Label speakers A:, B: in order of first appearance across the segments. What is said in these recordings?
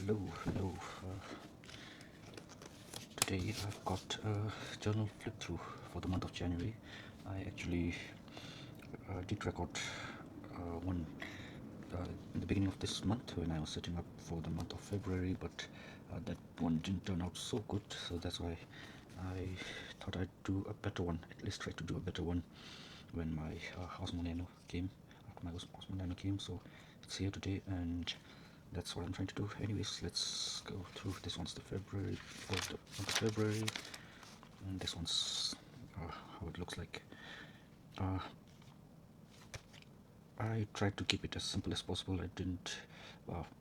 A: Hello. Today I've got a journal flip through for the month of January. I actually did record one in the beginning of this month when I was setting up for the month of February, but that one didn't turn out so good, so that's why I thought I'd do a better one, at least try to do a better one when my Osmo Nano came, after my Osmo Nano came. So it's here today, and that's what I'm trying to do. Anyways, let's go through. This one's the February, or the month of February, and this one's how it looks like. Uh, I tried to keep it as simple as possible. I didn't.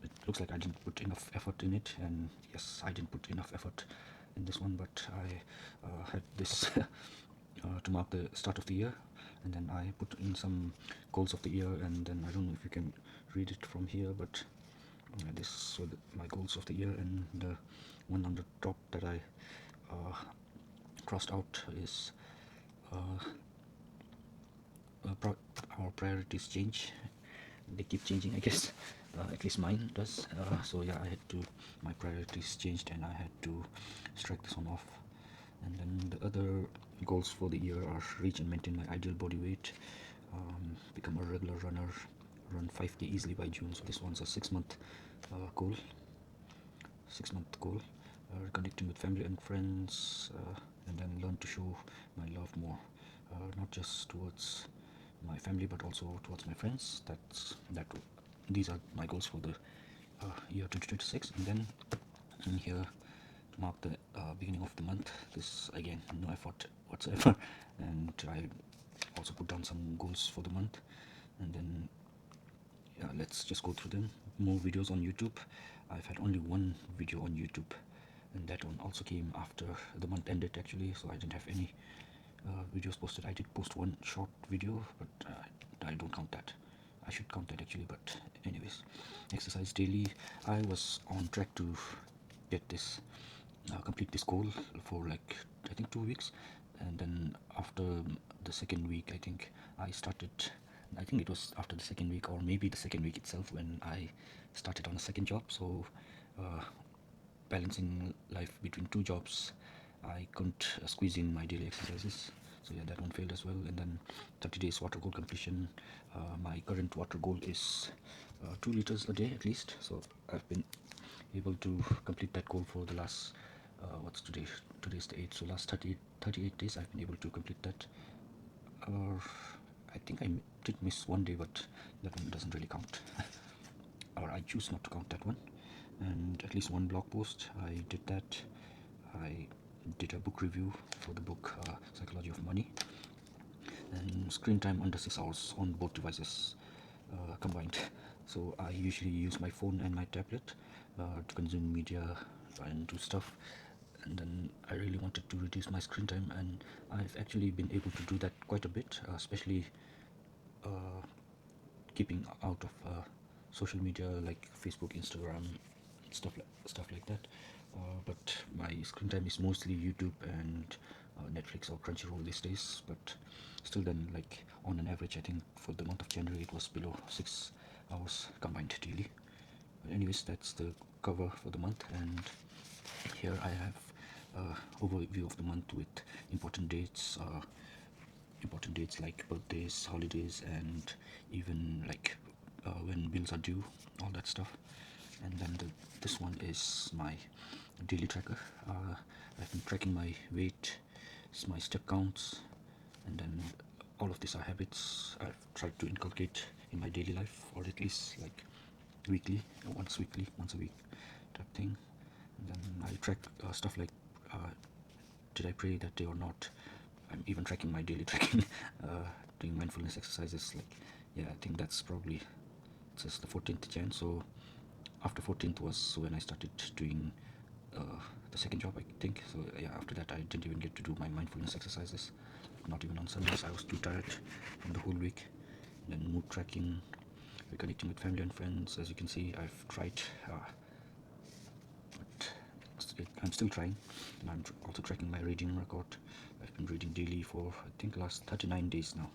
A: It looks like I didn't put enough effort in it, and yes, I didn't put enough effort in this one. But I had this to mark the start of the year, and then I put in some goals of the year, and then I don't know if you can read it from here, but this were my goals of the year, and the one on the top that I crossed out is uh, our priorities change. They keep changing, I guess. At least mine does. So yeah, I had to. My priorities changed, and I had to strike this one off. And then the other goals for the year are reach and maintain my ideal body weight, become a regular runner, run 5k easily by June. So this one's a 6 month goal. 6 month goal. Connecting with family and friends, and then learn to show my love more, not just towards my family but also towards my friends. These are my goals for the year 2026. And then in here, to mark the beginning of the month, this again, no effort whatsoever, and I also put down some goals for the month. And then yeah, let's just go through them. More videos on YouTube. I've had only one video on YouTube, and that one also came after the month ended actually, so I didn't have any videos posted. I did post one short video, but I don't count that. I should count that actually, but anyways. Exercise daily. I was on track to get this complete this goal for like I think 2 weeks, and then after the second week, I think it was after the second week, or maybe the second week itself, when I started on a second job. So uh, balancing life between two jobs, I couldn't squeeze in my daily exercises. So yeah, that one failed as well. And then 30 days water goal completion. My current water goal is 2 liters a day at least. So I've been able to complete that goal for the last what's today? Today's the 8th. So last 38 days I've been able to complete that. Or I think did miss one day, but that one doesn't really count. Or I choose not to count that one. And at least one blog post, I did that. I did a book review for the book Psychology of Money. And screen time under 6 hours on both devices combined. So I usually use my phone and my tablet to consume media and do stuff. And then I really wanted to reduce my screen time, and I've actually been able to do that quite a bit, especially keeping out of social media like Facebook, Instagram, stuff like that. But my screen time is mostly YouTube and Netflix or Crunchyroll these days. But still, then, like on an average, I think for the month of January it was below 6 hours combined daily. But anyways, that's the cover for the month, and here I have overview of the month with important dates. Important dates like birthdays, holidays, and even like when bills are due, all that stuff. And then this one is my daily tracker. I've been tracking my weight, my step counts, and then all of these are habits I've tried to inculcate in my daily life, or at least like weekly, once a week type thing. And then I track stuff like did I pray that day or not. I'm even tracking my daily tracking, doing mindfulness exercises. Like, yeah, I think that's probably just the 14th Jan. So after 14th was when I started doing uh, the second job, I think. So yeah, after that I didn't even get to do my mindfulness exercises. Not even on Sundays. I was too tired from the whole week. Then mood tracking, reconnecting with family and friends. As you can see, I've tried. But I'm still trying, and I'm also tracking my reading record. I've been reading daily for I think last 39 days now.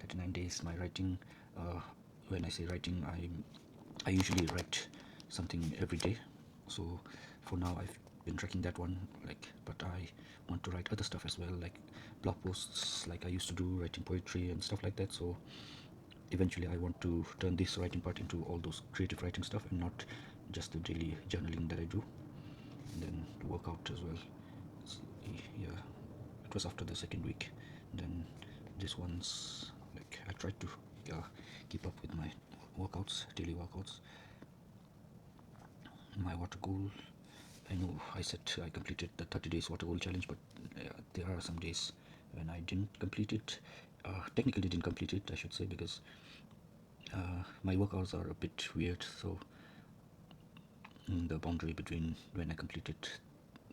A: 39 days. My writing. When I say writing, I usually write something every day. So for now I've been tracking that one, like, but I want to write other stuff as well, like blog posts like I used to do, writing poetry and stuff like that. So eventually I want to turn this writing part into all those creative writing stuff and not just the daily journaling that I do. And then workout as well. So, yeah, it was after the second week. Then this one's like I tried to keep up with my workouts, daily workouts. My water goal, I know I said I completed the 30 days water goal challenge, but there are some days when I didn't complete it. Technically didn't complete it, I should say, because my workouts are a bit weird. So the boundary between when I completed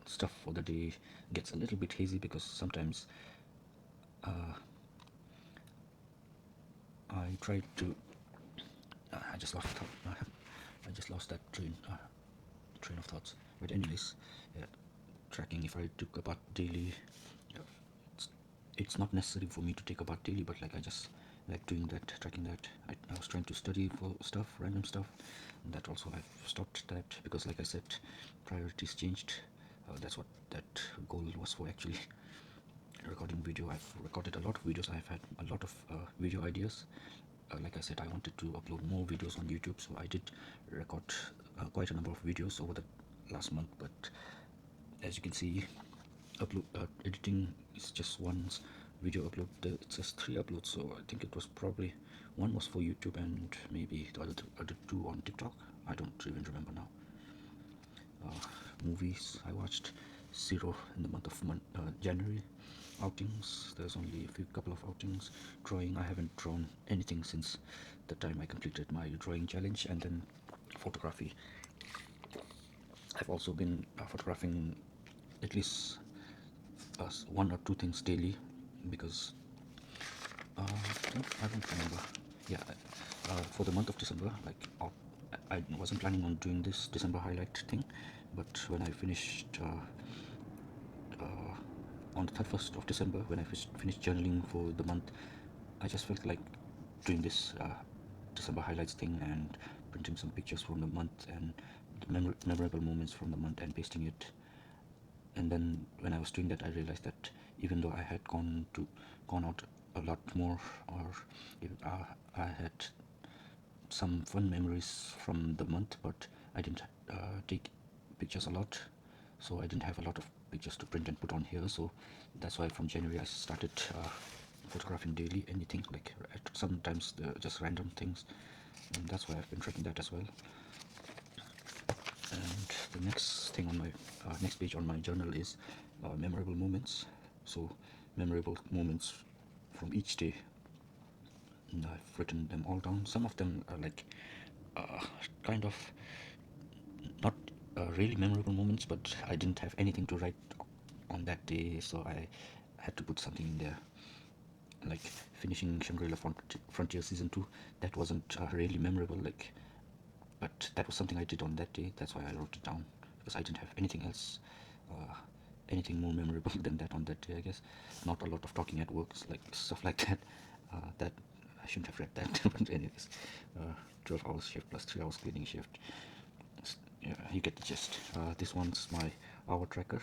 A: stuff for the day gets a little bit hazy, because sometimes I tried to. I just lost. I just lost that train of thoughts. But anyways, yeah, tracking. If I took a bath daily, yeah, it's, it's not necessary for me to take a bath daily, but like I just like doing that, tracking that. I was trying to study for stuff, random stuff, and that also I've stopped that because, like I said, priorities changed. That's what that goal was for actually. Recording video, I've recorded a lot of videos. I've had a lot of video ideas. Like I said, I wanted to upload more videos on YouTube, so I did record quite a number of videos over the last month. But as you can see, editing is just one video upload. It says 3 uploads, so I think it was probably one was for YouTube and maybe the other two on TikTok. I don't even remember now. Movies, I watched zero in the month of January. Outings, there's only a couple of outings. Drawing, I haven't drawn anything since the time I completed my drawing challenge. And then photography, I've also been photographing at least one or two things daily, because I don't remember. Yeah, for the month of December, like I wasn't planning on doing this December highlight thing, but when I finished on the 31st of December, when I finished journaling for the month, I just felt like doing this December highlights thing and printing some pictures from the month and the memorable moments from the month and pasting it. And then when I was doing that, I realized that even though I had gone out a lot more, or I had some fun memories from the month, but I didn't take pictures a lot, so I didn't have a lot of pictures to print and put on here. So that's why from January I started photographing daily, anything, like sometimes just random things, and that's why I've been tracking that as well. And the next thing on my next page on my journal is memorable moments. So memorable moments from each day, and I've written them all down. Some of them are like kind of not really memorable moments, but I didn't have anything to write on that day, so I had to put something in there. Like finishing Shangri-La Frontier season 2, that wasn't really memorable, like, but that was something I did on that day. That's why I wrote it down, because I didn't have anything else, uh, anything more memorable than that on that day, I guess. Not a lot of talking at work, like stuff like that. That I shouldn't have read that, but anyways, 12 hours shift plus 3 hours cleaning shift. Yeah, you get the gist. This one's my hour tracker,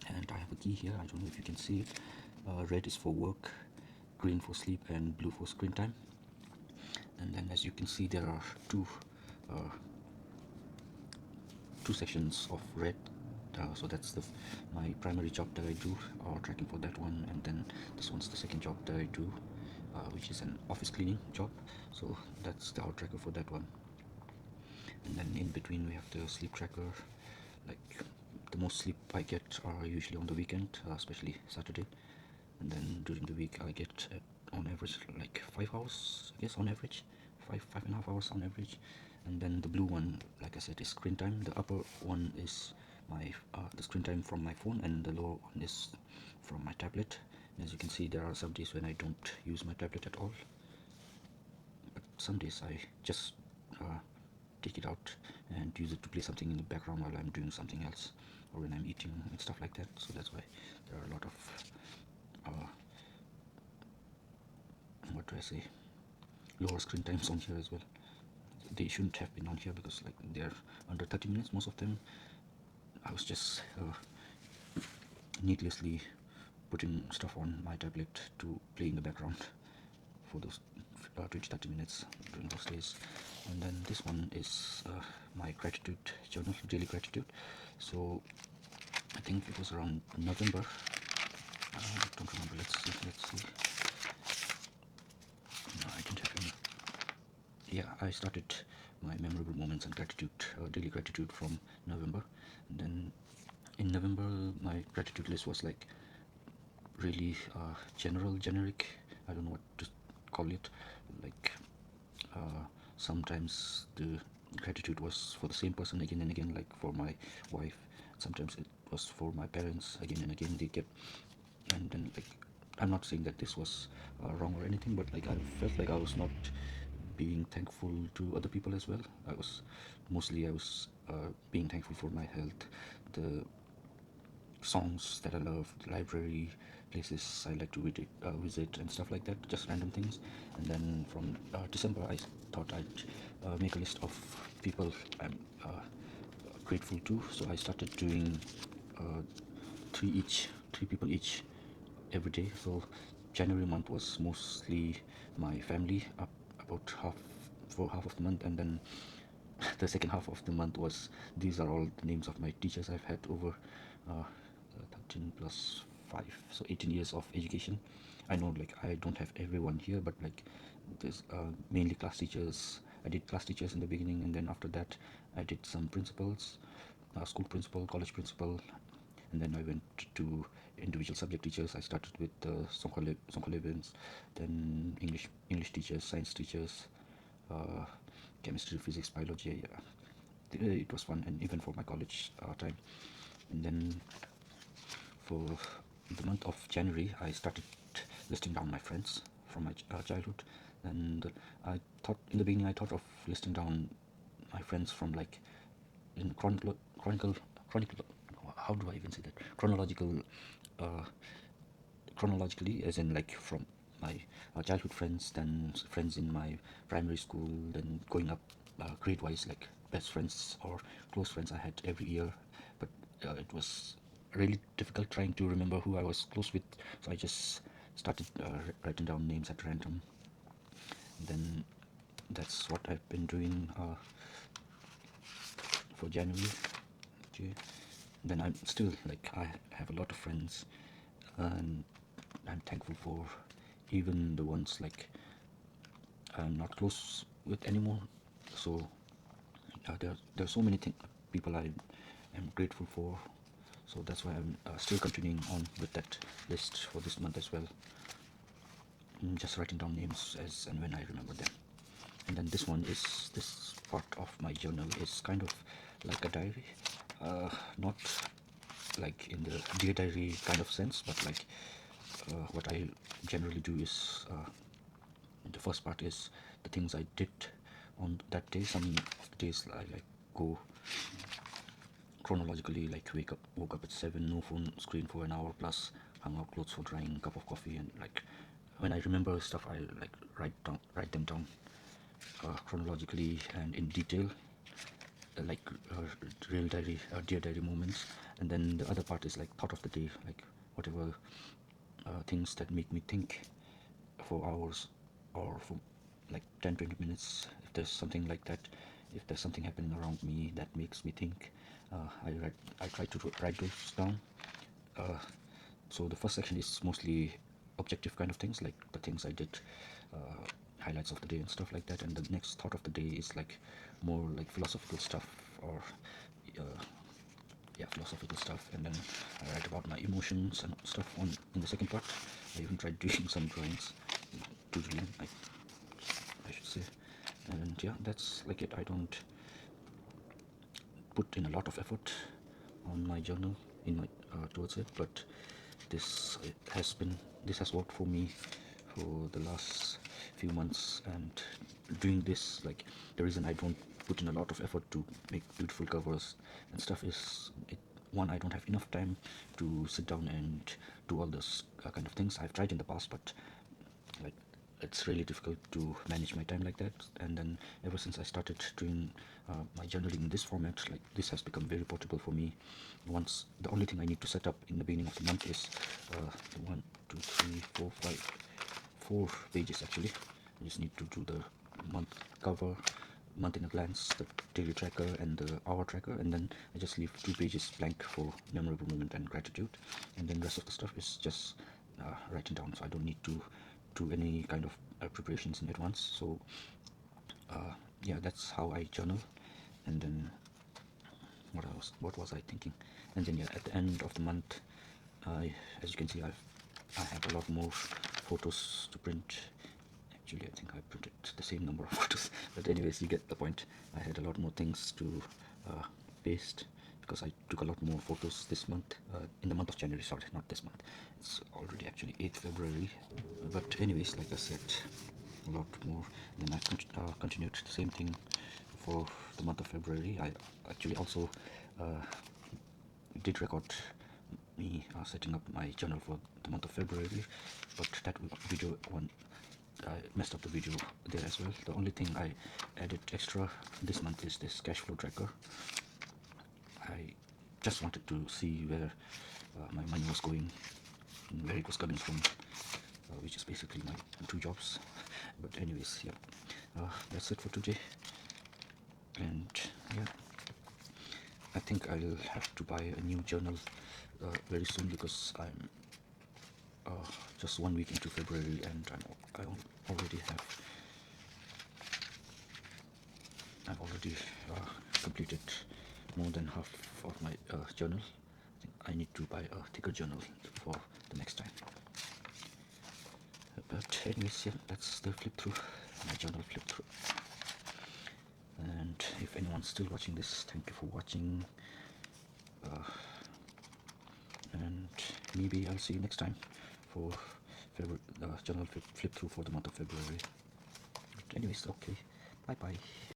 A: and I have a key here. I don't know if you can see it. Red is for work, green for sleep, and blue for screen time. And then, as you can see, there are uh, two sections of red. So that's my primary job that I do, or tracking for that one, and then this one's the second job that I do, which is an office cleaning job. So that's the hour tracker for that one. And then in between we have the sleep tracker. Like the most sleep I get are usually on the weekend, especially Saturday. And then during the week I get on average like 5 hours, I guess, on average, 5.5 hours on average. And then the blue one, like I said, is screen time. The upper one is my the screen time from my phone, and the lower one is from my tablet. And as you can see, there are some days when I don't use my tablet at all, but some days I just take it out and use it to play something in the background while I'm doing something else, or when I'm eating and stuff like that. So that's why there are a lot of uh, what do I say, lower screen times on here as well. they shouldn't have been on here because like they're under 30 minutes most of them. I was just needlessly putting stuff on my tablet to play in the background for those 20-30 minutes during those days. And then this one is my gratitude journal, daily gratitude. So I think it was around November. I don't remember. Let's see. No, I didn't have any. Yeah, I started my memorable moments and gratitude, daily gratitude from November. And then in November, my gratitude list was like really generic. I don't know what to call it. Like sometimes the gratitude was for the same person again and again, like for my wife. Sometimes it was for my parents again and again. They kept, and then like I'm not saying that this was wrong or anything, but like I felt like I was not being thankful to other people as well. I was being thankful for my health, the songs that I love, the library, places I like to visit, and stuff like that, just random things. And then from December, I thought I'd make a list of people I'm grateful to. So I started doing uh, three people each every day. So January month was mostly my family, up about half of the month, and then the second half of the month was these are all the names of my teachers I've had over 13 plus 5, so 18 years of education. I know like I don't have everyone here, but like there's mainly class teachers. I did class teachers in the beginning, and then after that I did some principals, school principal, college principal, and then I went to individual subject teachers. I started with Sonkolevins, then English teachers, science teachers, uh, chemistry, physics, biology. Yeah. It was fun, and even for my college time. And then for the month of January, I started listing down my friends from my childhood, and I thought in the beginning I thought of listing down my friends from like in chronicle. How do I even say that? Uh, Chronologically, as in like from my childhood friends, then friends in my primary school, then going up grade wise, like best friends or close friends I had every year. But it was really difficult trying to remember who I was close with, so I just started writing down names at random. Then that's what I've been doing for January. Okay. Then I'm still like I have a lot of friends, and I'm thankful for even the ones like I'm not close with anymore. So there's so many people I am grateful for. So that's why I'm still continuing on with that list for this month as well. Just writing down names as and when I remember them. And then this part of my journal is kind of like a diary, not like in the dear diary kind of sense, but like what I generally do is the first part is the things I did on that day. Some of the days I like go chronologically, like woke up at 7, no phone screen for an hour plus, hung out clothes for drying, cup of coffee, and like when I remember stuff I like write them down chronologically and in detail, like real diary, dear diary moments. And then the other part is like thought of the day, like whatever things that make me think for hours or for like 10-20 minutes. If there's something like that, if there's something happening around me that makes me think, I try to write those down. uh, so the first section is mostly objective kind of things, like the things I did, uh, highlights of the day and stuff like that. And the next thought of the day is like more like philosophical stuff, or uh, yeah, philosophical stuff. And then I write about my emotions and stuff on in the second part. I even tried doing some drawings, doodling, I should say. And yeah, that's like it. I don't put in a lot of effort on my journal in my towards it, but this has worked for me for the last few months. And doing this, like the reason I don't put in a lot of effort to make beautiful covers and stuff is one, I don't have enough time to sit down and do all those kind of things. I've tried in the past, but like it's really difficult to manage my time like that. And then ever since I started doing my journaling in this format, like this has become very portable for me. Once the only thing I need to set up in the beginning of the month is the 1, 2, 3, 4, 5, 4 pages actually. I just need to do the month cover, month in a glance, the daily tracker, and the hour tracker, and then I just leave 2 pages blank for memorable moment and gratitude, and then rest of the stuff is just writing down, so I don't need to do any kind of preparations in advance. So yeah, that's how I journal. And then what was I thinking? And then yeah, at the end of the month, as you can see, I have a lot more photos to print. Actually, I think I printed the same number of photos, but anyways, you get the point. I had a lot more things to paste because I took a lot more photos this month, in the month of January, sorry, not this month. It's already actually 8th February, but anyways, like I said, a lot more. Then I continued the same thing for the month of February. I actually also did record me setting up my journal for the month of February, but that video one, I messed up the video there as well. The only thing I added extra this month is this cash flow tracker. I just wanted to see where my money was going, where it was coming from, which is basically my 2 jobs. But anyways, yeah, that's it for today. And yeah, I think I'll have to buy a new journal very soon, because I'm just 1 week into February, and already have I've already completed more than half of my journal. I think I need to buy a thicker journal for the next time. But anyways, yeah, that's the flip through, my journal flip through. And if anyone's still watching this, thank you for watching. And maybe I'll see you next time for journal flip through for the month of February. But anyways, okay, bye bye.